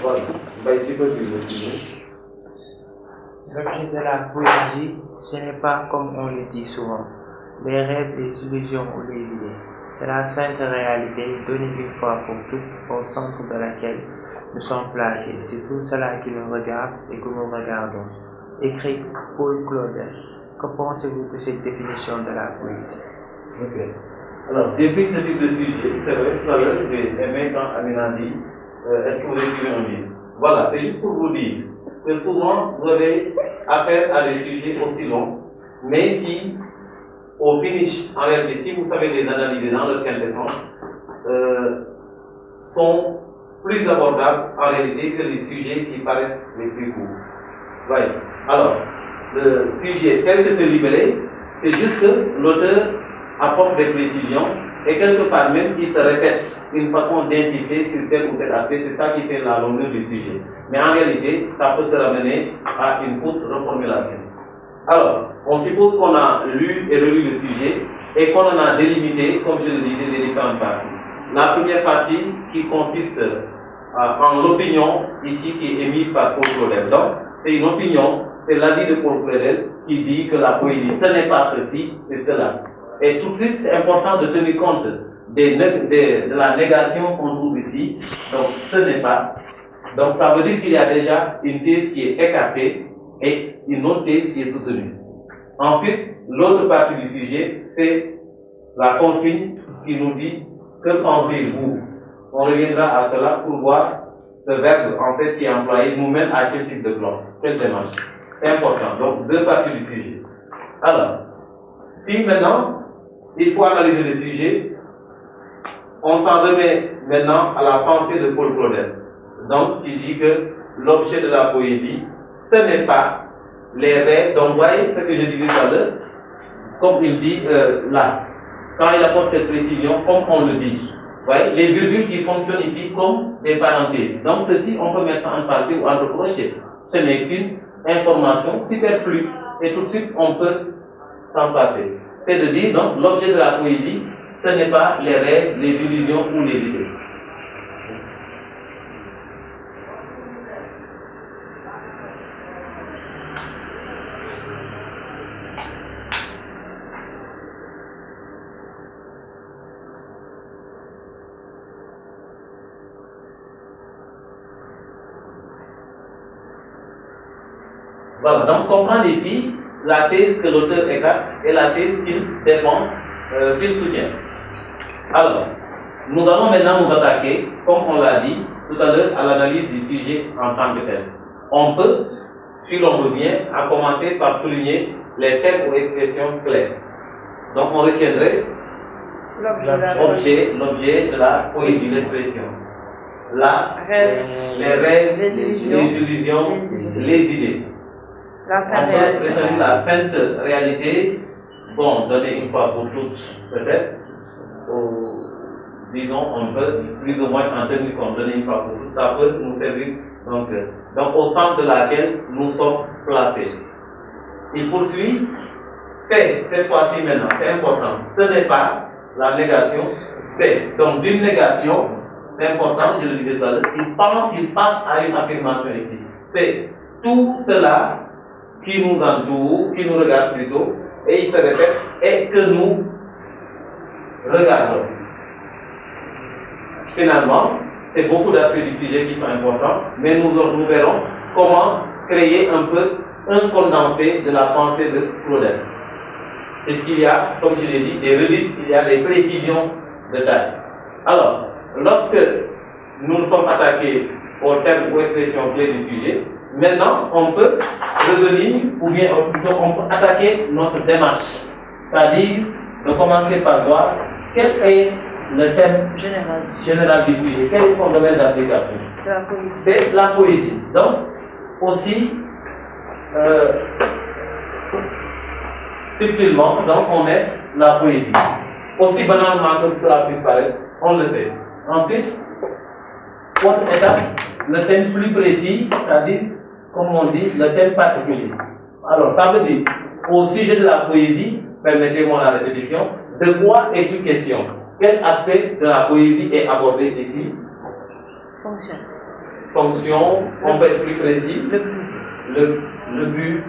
Voilà. Tu peux dire le sujet. L'objet de la poésie, ce n'est pas comme on le dit souvent, les rêves, les illusions ou les idées. C'est la sainte réalité donnée une fois pour toutes au centre de laquelle nous sommes placés. C'est tout cela qui nous regarde et que nous regardons. Écrit Paul Claudel. Que pensez-vous de cette définition de la poésie? Ok. Alors, j'ai pris ce type de sujet, c'est vrai, tout à l'heure, j'ai aimé quand Amina dit est-ce que vous écrivez un livre? Voilà, c'est juste pour vous dire que souvent vous avez affaire à des sujets aussi longs, mais qui, au finish, en réalité, si vous savez les analyser dans leur quintessence, sont plus abordables en réalité que les sujets qui paraissent les plus courts. Voyez. Alors, le sujet tel que c'est libellé, c'est juste que l'auteur apporte des précisions et quelque part même il se répète une façon d'insister sur tel ou tel aspect, c'est ça qui fait la longueur du sujet. Mais en réalité, ça peut se ramener à une courte reformulation. Alors, on suppose qu'on a lu et relu le sujet et qu'on en a délimité, comme je le disais, les différentes parties. La première partie qui consiste en l'opinion ici qui est émise par Paul Claudel. Donc, c'est une opinion, c'est l'avis de Paul Claudel qui dit que la poésie, ce n'est pas ceci, c'est cela. Et tout de suite, c'est important de tenir compte de la négation qu'on trouve ici. Donc, ce n'est pas. Donc, ça veut dire qu'il y a déjà une thèse qui est écartée et une autre thèse qui est soutenue. Ensuite, l'autre partie du sujet, c'est la consigne qui nous dit que pensez-vous. On reviendra à cela pour voir ce verbe en fait qui est employé nous mène à quel type de plan, quelle démarche. C'est important. Donc, deux parties du sujet. Alors, si maintenant, il faut analyser le sujet, on s'en remet maintenant à la pensée de Paul Claudel. Donc, qui dit que l'objet de la poésie, ce n'est pas les rêves. Donc, voyez ce que je disais tout à l'heure, comme il dit là, quand il apporte cette précision, comme on le dit. Voyez, les virgules qui fonctionnent ici comme des parenthèses. Donc, ceci, on peut mettre ça en parenthèse ou entre crochets. Ce n'est qu'une information superflue. Et tout de suite, on peut s'en passer. C'est de dire, donc, l'objet de la poésie, ce n'est pas les rêves, les illusions ou les idées. Voilà, donc comprendre ici la thèse que l'auteur écarte et la thèse qu'il défend, qu'il soutient. Alors, nous allons maintenant nous attaquer, comme on l'a dit tout à l'heure, à l'analyse du sujet en tant que tel. On peut, si l'on veut bien, à commencer par souligner les termes ou expressions claires. Donc on retiendrait l'objet de la poésie, l'expression. Les rêves, les illusions, les idées. La sainte réalité, bon, donnée une fois pour toutes, peut-être, disons, on peut plus ou moins en tenir compte, donner une fois pour toutes, ça peut nous servir, donc au centre de laquelle nous sommes placés. Il poursuit, c'est, cette fois-ci maintenant, c'est important, ce n'est pas la négation, c'est, donc d'une négation, c'est important, je le disais tout à l'heure, il passe à une affirmation ici, c'est tout cela qui nous entoure, qui nous regarde plutôt, et il se répète, et que nous regardons. Finalement, c'est beaucoup d'aspects du sujet qui sont importants, mais nous verrons comment créer un peu un condensé de la pensée de Claudel. Puisqu'il y a, comme je l'ai dit, des reliques, il y a des précisions de taille. Alors, lorsque nous nous sommes attaqués aux termes ou expressions clés du sujet, maintenant, on peut revenir, ou bien plutôt on peut attaquer notre démarche. C'est-à-dire de commencer par voir quel est le thème général du sujet, quel est son domaine d'application. C'est la poésie. Donc, aussi, subtilement, donc on met la poésie. Aussi banalement que cela puisse paraître, on le fait. Ensuite, autre étape, le thème plus précis, c'est-à-dire, comme on dit, le thème particulier. Alors, ça veut dire, au sujet de la poésie, permettez-moi la répétition, de quoi est-il question? Quel aspect de la poésie est abordé ici? fonction, on peut être plus précis. Le but.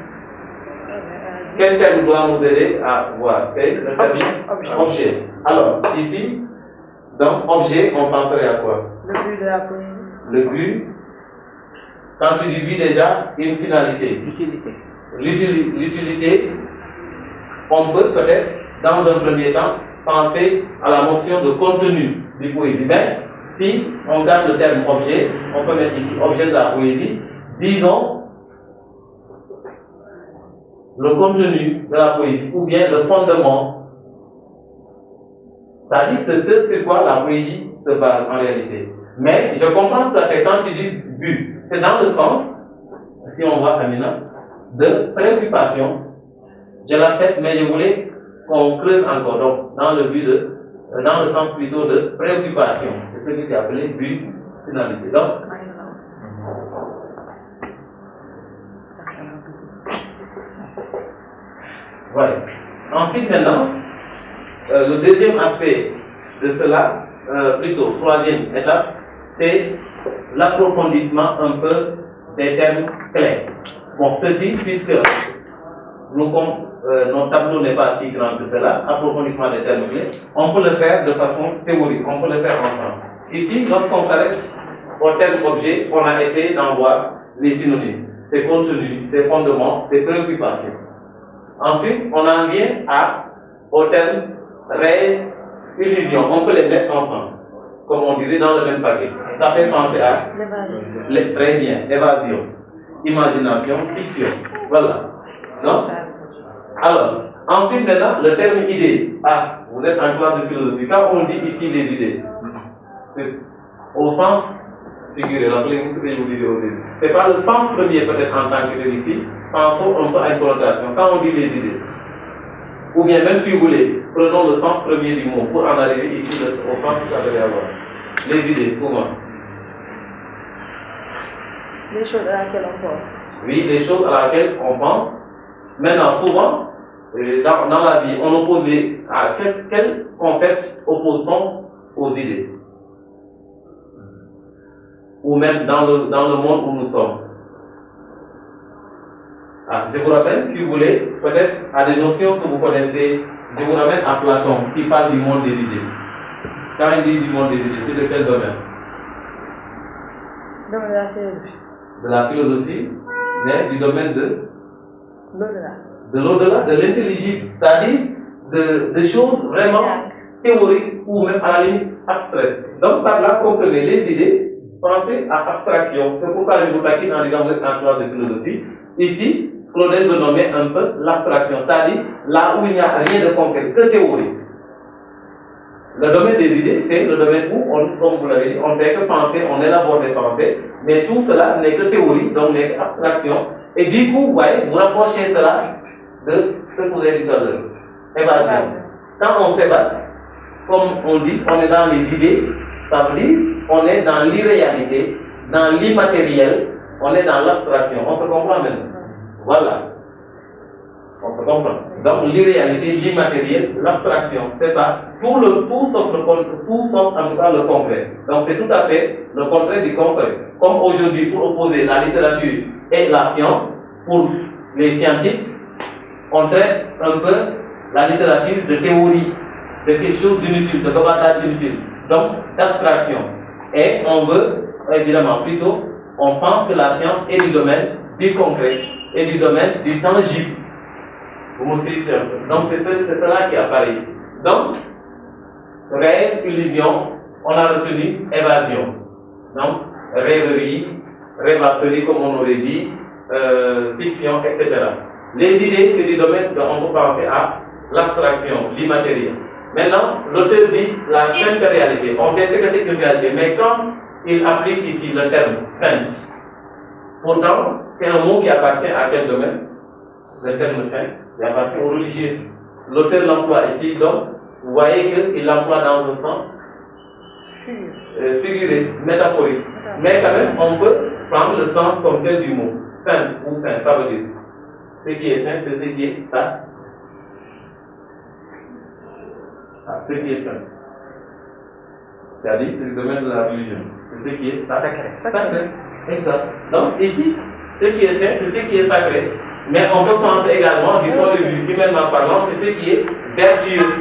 Quel terme doit nous aider à voir? C'est le terme objet. Alors, ici, dans objet, on penserait à quoi? Le but de la poésie. Le but, quand tu dis but déjà, une finalité. L'utilité. L'utilité, on peut peut-être, dans un premier temps, penser à la notion de contenu du poésie. Mais si on garde le terme objet, on peut mettre ici objet de la poésie, disons le contenu de la poésie ou bien le fondement. Ça dit c'est ce sur quoi la poésie se base en réalité. Mais je comprends tout à fait quand tu dis but, c'est dans le sens, si on voit Amina, de préoccupation. Je l'accepte, mais je voulais qu'on creuse encore. Donc, dans le sens plutôt de préoccupation. C'est ce qui est appelé but, finalité. Donc, voilà. Ensuite, maintenant, le deuxième aspect de cela, plutôt troisième étape, c'est l'approfondissement un peu des termes clés. Bon, ceci, puisque notre tableau n'est pas si grand que cela, approfondissement des termes clés, on peut le faire de façon théorique, on peut le faire ensemble. Ici, lorsqu'on s'arrête au terme objet, on a essayé d'en voir les synonymes, ses contenus, ses fondements, ses préoccupations. Ensuite, on en vient au terme rêve, illusion, on peut les mettre ensemble, comme on dirait dans le même paquet. Ça fait penser à très bien, évasion, imagination, fiction. Voilà. Non? Alors, ensuite maintenant, le terme idée. Ah, vous êtes en classe de philosophie. Quand on dit ici les idées, c'est au sens figuré, rappelez-vous ce que je vous disais au début. C'est pas le sens premier peut-être en tant que tel ici, pensons un peu à une connotation. Quand on dit les idées, ou bien même si vous voulez, prenons le sens premier du mot pour en arriver ici au sens que ça devait avoir. Les idées, souvent. Les choses à laquelle on pense. Oui, les choses à laquelle on pense. Maintenant, souvent, dans la vie, on oppose quel concept oppose-t-on aux idées? Ou même dans le monde où nous sommes. Ah, je vous rappelle, si vous voulez, peut-être à des notions que vous connaissez, je vous ramène à Platon qui parle du monde des idées. Quand il dit du monde des idées, c'est de quel domaine? Domaine de la philosophie. De la philosophie, mais du domaine de l'au-delà. De l'au-delà, de l'intelligible, c'est-à-dire de choses vraiment théoriques ou même à la limite abstraites. Donc par là, comprenez les idées, pensez à abstraction. C'est pourquoi je vous taquine en disant que vous êtes en classe de philosophie. Ici, Claudel veut nommer un peu l'abstraction, c'est-à-dire là où il n'y a rien de concret, que théorique. Le domaine des idées, c'est le domaine où, comme vous l'avez dit, on ne fait que penser, on élabore des pensées, mais tout cela n'est que théorie, donc n'est qu'abstraction. Et du coup, vous voyez, vous rapprochez cela de ce que vous avez dit tout à l'heure. Évasion. Quand on s'évade, comme on dit, on est dans les idées, ça veut dire on est dans l'irréalité, dans l'immatériel, on est dans l'abstraction. On se comprend même. Voilà. On se comprend. Donc l'irréalité, l'immatériel, l'abstraction, c'est ça. Tout sauf en tout cas le concret. Donc c'est tout à fait le contraire du concret. Comme aujourd'hui, pour opposer la littérature et la science, pour les scientifiques, on traite un peu la littérature de théorie, de quelque chose d'inutile, de bavardage inutile, donc d'abstraction. Et on veut, évidemment, plutôt, on pense que la science est du domaine du concret et du domaine du tangible. Vous me suivez un peu. Donc c'est cela qui apparaît ici. Donc, rêve, illusion, on a retenu évasion. Donc, rêverie, rêvasserie comme on aurait dit, fiction, etc. Les idées, c'est du domaine on peut penser à l'abstraction, l'immatériel. Maintenant, l'auteur dit la sainte réalité. On sait ce que c'est qu'une réalité, mais quand il applique ici le terme sainte, pourtant, c'est un mot qui appartient à quel domaine? Le terme saint, il appartient aux religieux. L'auteur l'emploie ici, donc, vous voyez qu'il l'emploie dans un sens figuré, métaphorique. Mais quand même, on peut prendre le sens comme tel du mot. Saint ou saint, ça veut dire. Ce qui est saint, c'est ce qui est ça. Ce qui est saint. C'est-à-dire, c'est le domaine de la religion. C'est ce qui est sacré. Exact. Donc ici, ce qui est saint, c'est ce qui est sacré. Mais on peut penser également, du point de vue humainement parlant, c'est ce qui est vertueux,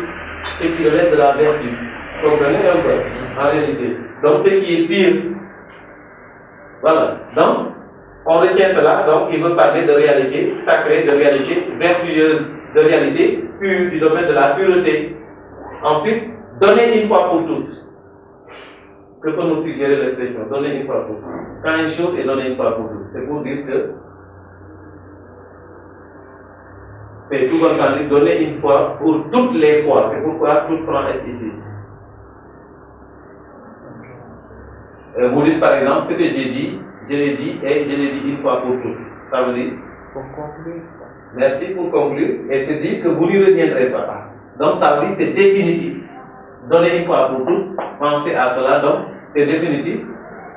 ce qui relève de la vertu. Vous comprenez un peu, en réalité. Donc ce qui est pire. Voilà. Donc, on retient cela, donc il veut parler de réalité sacrée, de réalité vertueuse, de réalité pure, du domaine de la pureté. Ensuite, donner une fois pour toutes. Que peut nous suggérer l'expression? Donner une fois pour toutes. Quand une chose est donnée une fois pour toutes, c'est pour dire que c'est souvent entendu donner une fois pour toutes les fois. C'est pourquoi tout prend S ici. Vous dites par exemple ce que j'ai dit, je l'ai dit et je l'ai dit une fois pour toutes. Ça veut dire? Pour conclure. Merci pour conclure. Et c'est dire que vous n'y reviendrez pas. Donc ça veut dire c'est définitif. Donner une fois pour toutes, pensez à cela, donc c'est définitif.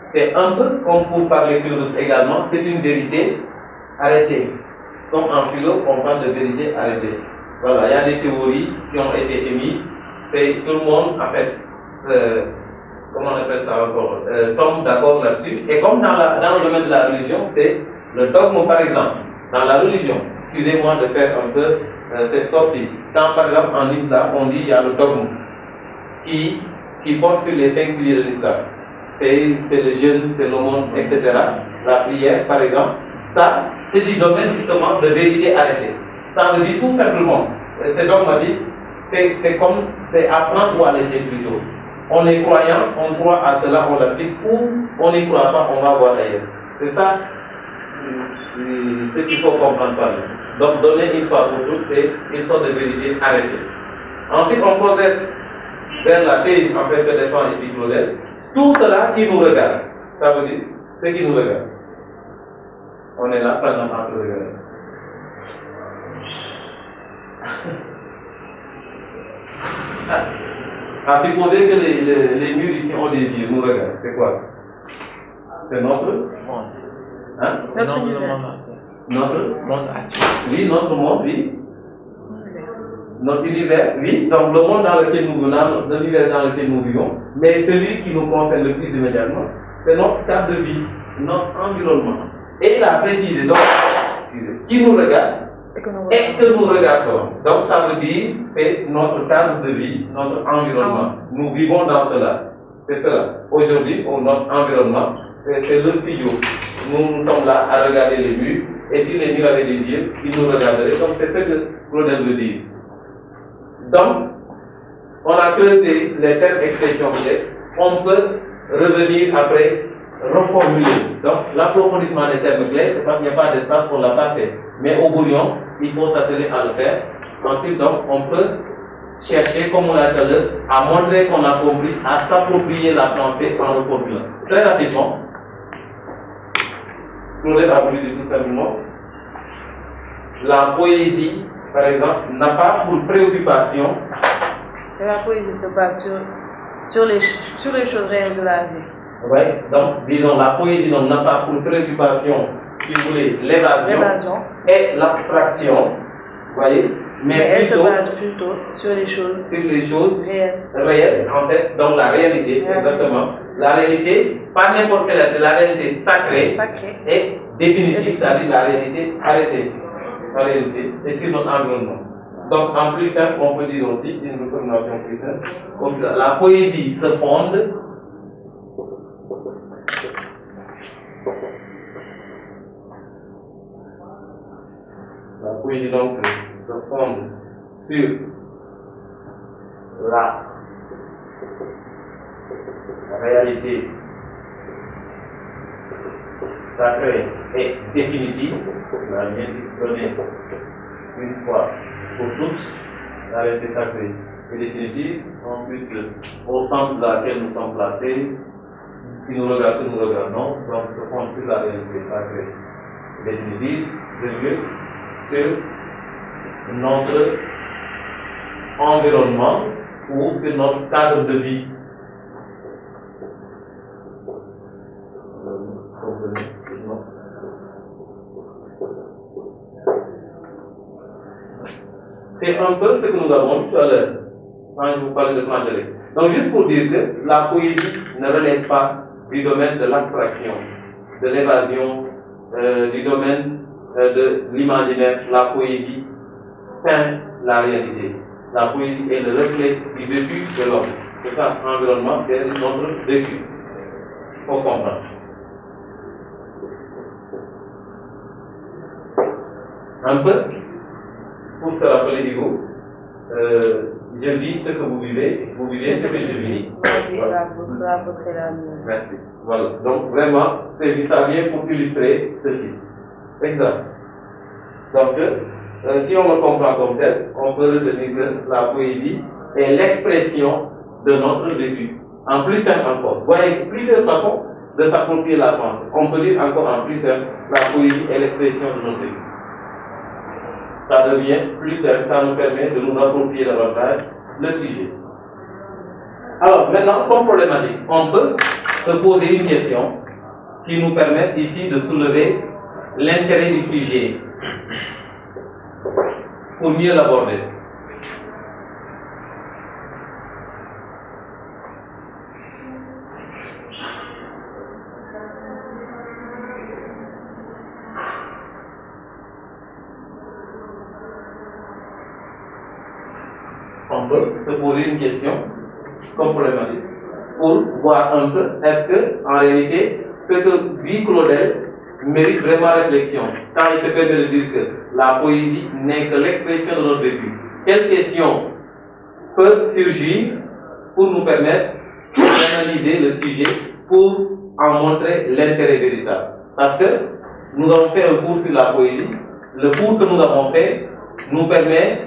C'est un peu comme pour parler philosophe également, c'est une vérité arrêtée. Comme en philo, on parle de vérité arrêtée. Voilà, il y a des théories qui ont été émises, c'est tout le monde, en fait, comment on appelle ça encore, tombe d'accord là-dessus. Et comme dans le domaine de la religion, c'est le dogme par exemple. Dans la religion, excusez-moi de faire un peu cette sortie. Quand par exemple en islam, on dit il y a le dogme qui porte sur les 5 piliers de l'islam. C'est le jeûne, c'est l'aumône, etc. La prière, par exemple. Ça, c'est du domaine justement de vérité arrêtée. Ça veut dire tout simplement, c'est dogmatique, c'est apprendre ou à laisser plutôt. On est croyant, on croit à cela, on l'applique, ou on n'y croit pas, on va voir ailleurs. C'est ça ce qu'il faut comprendre par là. Donc donner une fois pour toutes, c'est une sorte de vérité arrêtée. Ensuite, on progresse vers la thèse en fait que défend ici Claudel. Tout cela qui nous regarde, ça veut dire ce qui nous regarde. On est là pendant à se regarder. À supposer que les murs ici ont des yeux, nous regardent, c'est quoi? C'est notre monde. Hein? Notre univers. Notre monde actuel. Oui, notre monde, oui. Notre univers, oui. Donc le monde dans lequel nous venons, l'univers dans lequel nous vivons, mais celui qui nous concerne le plus immédiatement, c'est notre cadre de vie, notre environnement. Et il a précisé donc, qui nous regarde et que nous regardons. Donc ça veut dire, c'est notre cadre de vie, notre environnement. Nous vivons dans cela. C'est cela. Aujourd'hui, notre environnement, c'est le studio. Nous sommes là à regarder les murs, et si les murs avaient des yeux, ils nous regarderaient. Donc c'est ce que Claudel veut dire. Donc, on a creusé les termes expressions clés. On peut revenir après, reformuler. Donc, l'approfondissement des termes clés, c'est parce qu'il n'y a pas d'espace pour la part. Mais au bouillon, il faut s'atteler à le faire. Ensuite, donc, on peut chercher, comme on l'a dit tout à l'heure, à montrer qu'on a compris, à s'approprier la pensée en reformulant. Très rapidement, Claudel a voulu dire tout simplement, la poésie, par exemple, n'a pas pour préoccupation. Et la poésie se base sur les choses réelles de la vie. Oui, donc, disons, la poésie n'a pas pour préoccupation, si vous voulez, l'évasion et l'abstraction, vous voyez, mais elle se base plutôt sur les choses réelles, en fait, donc la réalité, exactement. La réalité, pas n'importe quelle, la réalité sacrée et définitive, c'est-à-dire la réalité arrêtée. La réalité, et sur notre environnement. Donc, en plus simple, on peut dire aussi, une recommandation plus simple, comme la poésie se fonde donc se fonde sur la réalité sacrée et définitive, on a bien donné une fois pour toutes, la réalité sacrée et définitive, ensuite au centre de laquelle nous sommes placés, qui nous regarde, que nous regardons, donc se fonde sur la réalité sacrée et définitive, sur notre environnement ou sur notre cadre de vie. C'est un peu ce que nous avons vu tout à l'heure, quand je vous parlais de Plantelet. Donc juste pour dire que la poésie ne relève pas du domaine de l'abstraction. de l'évasion, du domaine de l'imaginaire, la poésie peint la réalité. La poésie est le reflet du vécu de l'homme. C'est ça, l'environnement, c'est notre vécu. Il faut comprendre. Un peu, pour se rappeler Hugo, je vis ce que vous vivez ce que je vis. Voilà. Merci. Voilà. Donc vraiment, ça vient pour illustrer ceci. Exemple. Donc, si on le comprend comme tel, on peut retenir que la poésie est l'expression de notre vécu. En plus simple encore. Vous voyez plusieurs façons de s'approprier la pensée. On peut dire encore en plus simple, la poésie est l'expression de notre vécu. Ça devient plus simple, ça nous permet de nous approprier davantage le sujet. Alors maintenant, comme problématique, on peut se poser une question qui nous permet ici de soulever l'intérêt du sujet pour mieux l'aborder. On peut se poser une question comme problématique pour voir un peu est-ce que en réalité ce que dit Claudel mérite vraiment réflexion quand il se permet de dire que la poésie n'est que l'expression de notre vécu. Quelles questions peuvent surgir pour nous permettre d'analyser le sujet pour en montrer l'intérêt véritable? Parce que nous avons fait un cours sur la poésie. Le cours que nous avons fait nous permet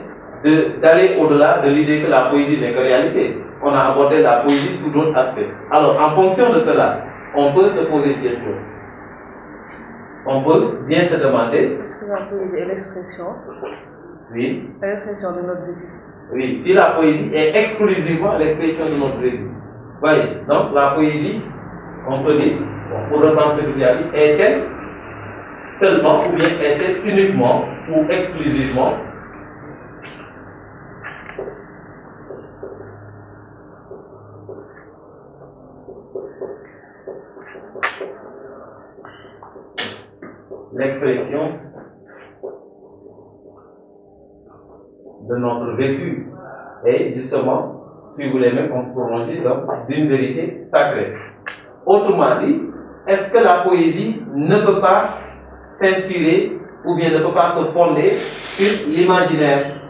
d'aller au-delà de l'idée que la poésie n'est que réalité. On a abordé la poésie sous d'autres aspects. Alors, en fonction de cela, on peut se poser des questions. On peut bien se demander. Est-ce que la poésie est l'expression? Oui. L'expression de notre vécu. Oui, si la poésie est exclusivement l'expression de notre vécu. Voyez, donc la poésie, on peut dire, pour reprendre ce que j'ai dit, est-elle seulement ou bien est-elle uniquement ou exclusivement l'expression de notre vécu et justement, si vous voulez même, on pourrait dire donc d'une vérité sacrée. Autrement dit, est-ce que la poésie ne peut pas s'inspirer ou bien ne peut pas se fonder sur l'imaginaire?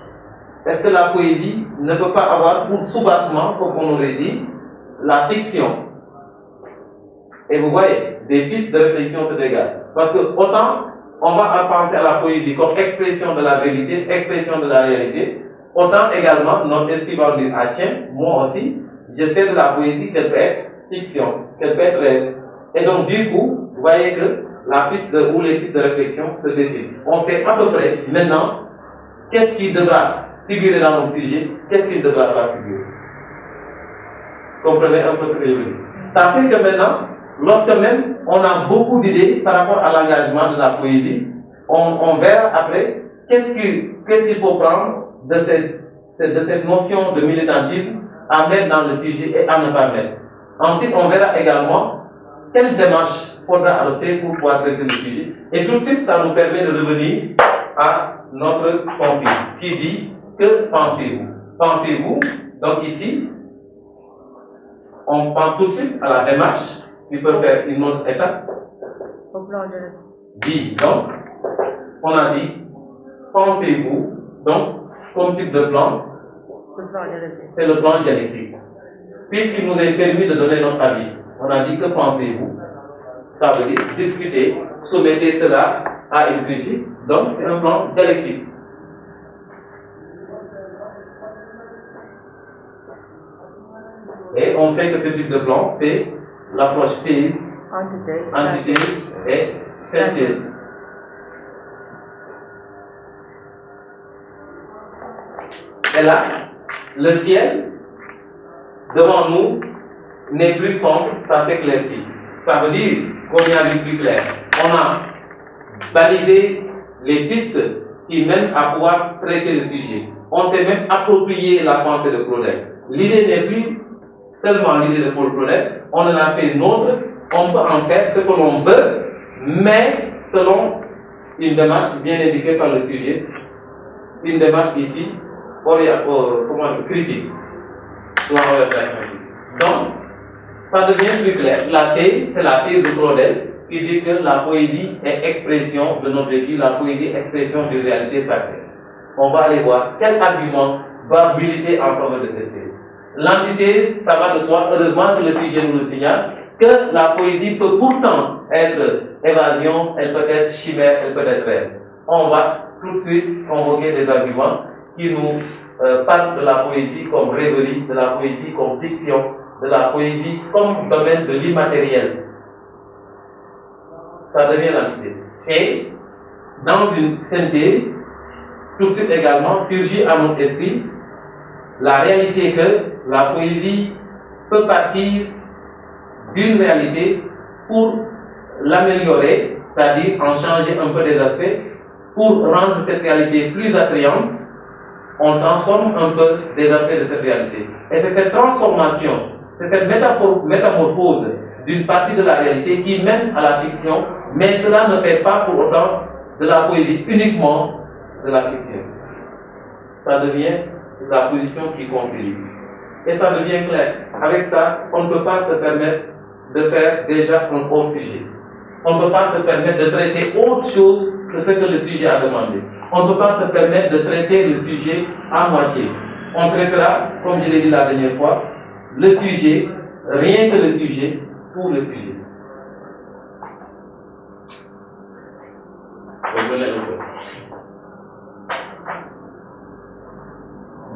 Est-ce que la poésie ne peut pas avoir pour soubassement, comme on aurait dit, la fiction? Et vous voyez, des pistes de réflexion se dégagent. Parce que autant on va penser à la poésie comme expression de la vérité, expression de la réalité, autant également notre esprit va dire, ah tiens, moi aussi, je sais de la poésie qu'elle peut être fiction, qu'elle peut être réelle. Et donc du coup, vous voyez que la piste ou les pistes de réflexion se dessinent. On sait à peu près maintenant qu'est-ce qui devra figurer dans nos sujets, qu'est-ce qui ne devra pas figurer. Comprenez un peu ce que je veux dire. Ça fait que maintenant, lorsque même on a beaucoup d'idées par rapport à l'engagement de la poésie, on verra après qu'est-ce qu'il faut prendre de cette notion de militantisme à mettre dans le sujet et à ne pas mettre. Ensuite, on verra également quelle démarche faudra adopter pour pouvoir traiter le sujet. Et tout de suite, ça nous permet de revenir à notre consigne qui dit que pensez-vous? Pensez-vous? Donc ici, on pense tout de suite à la démarche qui peut faire une autre étape. Au plan de Dit, donc, on a dit, pensez-vous, donc, comme type de plan, c'est le plan dialectique. Puisqu'il nous est permis de donner notre avis, on a dit que pensez-vous, ça veut dire discuter, soumettez cela à une critique, donc c'est un plan dialectique. Et on sait que ce type de plan, c'est l'approche thèse, antithèse et synthèse. Et là, le ciel devant nous n'est plus sombre, ça s'éclaircit. Ça veut dire qu'on y a vu plus clair. On a balisé les pistes qui mènent à pouvoir traiter le sujet. On s'est même approprié la pensée de Claudel. L'idée n'est plus seulement l'idée de Paul Claudel, on en a fait une autre, on peut en faire ce que l'on veut mais selon une démarche bien indiquée par le sujet, une démarche ici, critique. Donc, ça devient plus clair. La thèse, c'est la thèse de Claudel qui dit que la poésie est expression de notre vécu, la poésie est expression d'une réalité sacrée. On va aller voir quel argument va militer en faveur de cette thèse. L'antithèse, ça va de soi, heureusement que le sujet nous le signale, que la poésie peut pourtant être évasion, elle peut être chimère, elle peut être rêve. On va tout de suite convoquer des arguments qui nous parlent de la poésie comme rêverie, de la poésie comme fiction, de la poésie comme domaine de l'immatériel. Ça devient l'antithèse. Et dans une synthèse, tout de suite également surgit à notre esprit la réalité que la poésie peut partir d'une réalité pour l'améliorer, c'est-à-dire en changer un peu des aspects, pour rendre cette réalité plus attrayante, on transforme un peu des aspects de cette réalité. Et c'est cette transformation, c'est cette métamorphose d'une partie de la réalité qui mène à la fiction, mais cela ne fait pas pour autant de la poésie uniquement de la fiction. Ça devient la position qui concilie. Et ça devient clair. Avec ça, on ne peut pas se permettre de faire déjà un autre sujet. On ne peut pas se permettre de traiter autre chose que ce que le sujet a demandé. On ne peut pas se permettre de traiter le sujet à moitié. On traitera, comme je l'ai dit la dernière fois, le sujet, rien que le sujet, pour le sujet. Revenez un peu.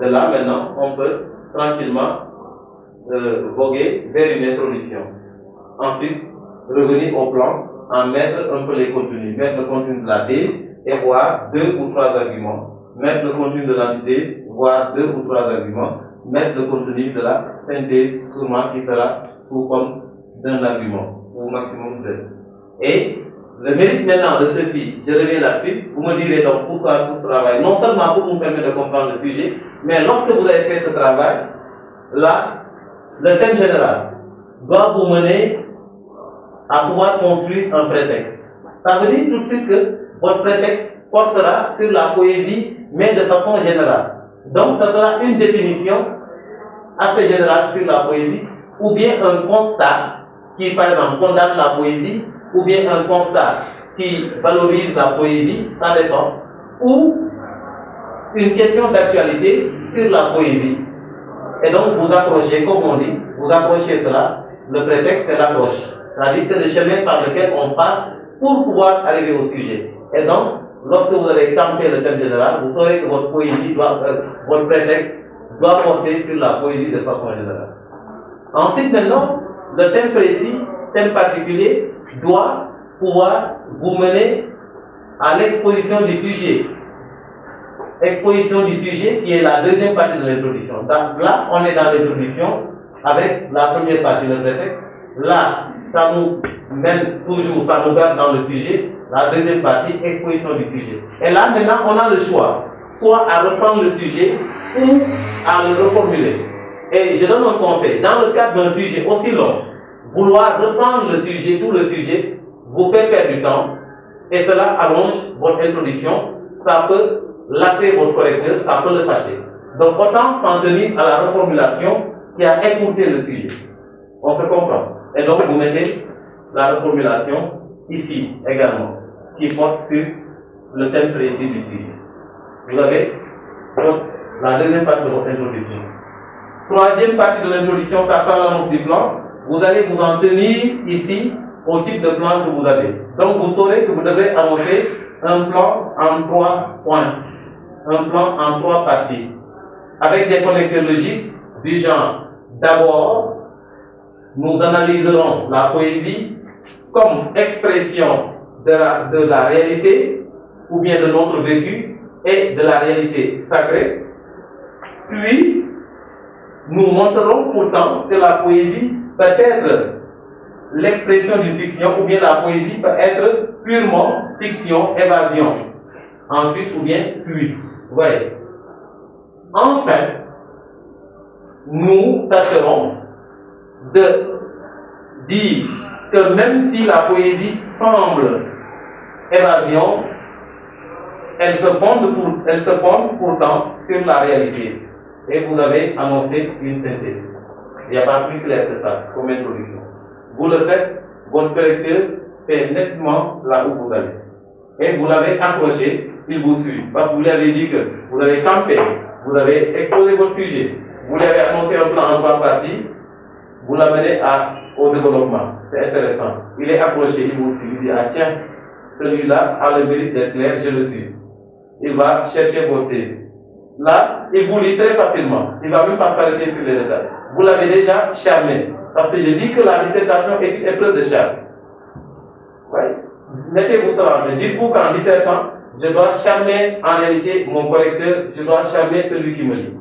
De là, maintenant, on peut tranquillement voguer vers une introduction. Ensuite, revenir au plan, en mettre un peu les contenus, mettre le contenu de la thèse et voir 2 ou 3 arguments, mettre le contenu de l'antithèse, voir 2 ou 3 arguments, mettre le contenu de la synthèse, sûrement qui sera sous forme d'un argument, au maximum 2. Et le mérite maintenant de ceci, je reviens là-dessus, vous me direz donc pourquoi tout ce travail, non seulement pour vous permettre de comprendre le sujet, mais lorsque vous avez fait ce travail, là, le thème général doit vous mener à pouvoir construire un prétexte. Ça veut dire tout de suite que votre prétexte portera sur la poésie, mais de façon générale. Donc, ça sera une définition assez générale sur la poésie, ou bien un constat qui, par exemple, condamne la poésie, ou bien un constat qui valorise la poésie, ça dépend, ou une question d'actualité sur la poésie. Et donc, vous approchez, comme on dit, vous approchez cela, le prétexte c'est l'approche. C'est-à-dire c'est le chemin par lequel on passe pour pouvoir arriver au sujet. Et donc, lorsque vous avez campé le thème général, vous saurez que votre poésie votre prétexte doit porter sur la poésie de façon générale. Ensuite, maintenant, le thème précis, thème particulier, doit pouvoir vous mener à l'exposition du sujet. Exposition du sujet qui est la deuxième partie de l'introduction. Là, on est dans l'introduction avec la première partie de prétexte. Là, ça nous mène toujours, ça nous garde dans le sujet. La deuxième partie, exposition du sujet. Et là, maintenant, on a le choix, soit à reprendre le sujet ou à le reformuler. Et je donne un conseil, dans le cadre d'un sujet aussi long, vouloir reprendre le sujet, tout le sujet, vous fait perdre du temps, et cela allonge votre introduction, ça peut lasser votre correcteur, ça peut le fâcher. Donc autant s'en tenir à la reformulation qui a écouté le sujet. On se comprend. Et donc vous mettez la reformulation ici également, qui porte sur le thème précis du sujet. Vous avez donc la deuxième partie de votre introduction. Troisième partie de l'introduction, ça sera l'annonce du plan. Vous allez vous en tenir ici au type de plan que vous avez. Donc vous saurez que vous devez annoncer un plan en 3 points. Un plan en 3 parties. Avec des connecteurs logiques du genre, d'abord, nous analyserons la poésie comme expression de la réalité, ou bien de notre vécu, et de la réalité sacrée. Puis, nous montrerons pourtant que la poésie peut être l'expression d'une fiction, ou bien la poésie peut être purement fiction, évasion. Ensuite, ou bien puis. Vous voyez. Enfin, nous tâcherons de dire que même si la poésie semble évasion, elle se fonde pourtant sur la réalité. Et vous avez annoncé une synthèse. Il n'y a pas plus clair que ça comme introduction. Vous le faites, votre correcteur sait nettement là où vous allez. Et vous l'avez accroché, il vous suit. Parce que vous lui avez dit que vous avez campé, vous avez exposé votre sujet, vous lui avez annoncé un plan en 3 parties, vous l'amenez au développement. C'est intéressant. Il est accroché, il vous suit, il dit ah tiens, celui-là a le mérite d'être clair, je le suis. Il va chercher vos thèses. Là, il vous lit très facilement. Il ne va même pas s'arrêter sur les détails. Vous l'avez déjà charmé. Parce que je dis que la dissertation est une épreuve de charme. Oui. Mettez-vous cela en tête. Dites-vous qu'en dissertant, je dois charmer en réalité mon correcteur, je dois charmer celui qui me lit.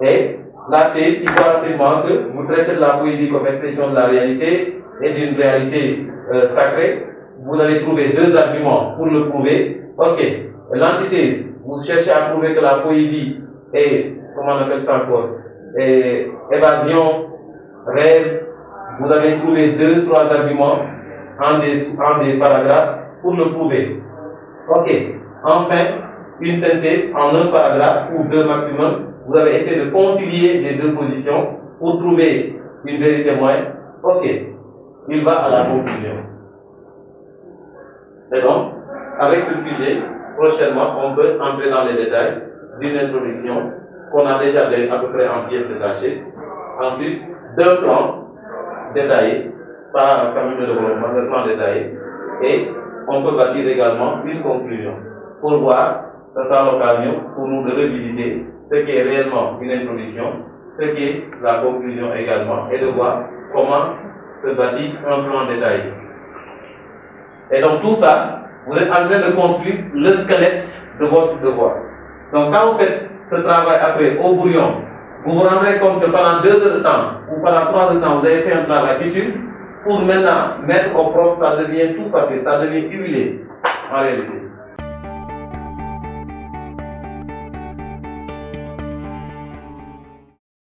Et la thèse, il faut absolument que vous traitez de la poésie comme expression de la réalité et d'une réalité sacrée. Vous allez trouver 2 arguments pour le prouver. Ok. L'antithèse, vous cherchez à prouver que la poésie est, comment on appelle ça encore, évasion, rêve. Vous avez trouvé 2-3 arguments en des paragraphes pour le prouver. Ok. Enfin, une synthèse en un paragraphe ou 2 maximum. Vous avez essayé de concilier les 2 positions pour trouver une vérité moyenne. Ok. Il va à la conclusion. Et donc, avec ce sujet, prochainement, on peut entrer dans les détails d'une introduction qu'on a déjà à peu près en pièces détachées. Ensuite, 2 plans détaillés, pas un camin de développement, 2 plans détaillés. Et on peut bâtir également une conclusion. Pour voir, ça sera l'occasion pour nous de revisiter ce qui est réellement une introduction, ce qui est la conclusion également, et de voir comment se bâtit un plan détaillé. Et donc tout ça, vous êtes en train de construire le squelette de votre devoir. Donc quand vous faites ce travail après au brouillon, vous vous rendrez compte que pendant 2 heures de temps ou pendant 3 heures de temps, vous avez fait un travail utile. Pour maintenant mettre au propre, ça devient tout facile, ça devient huilé en réalité.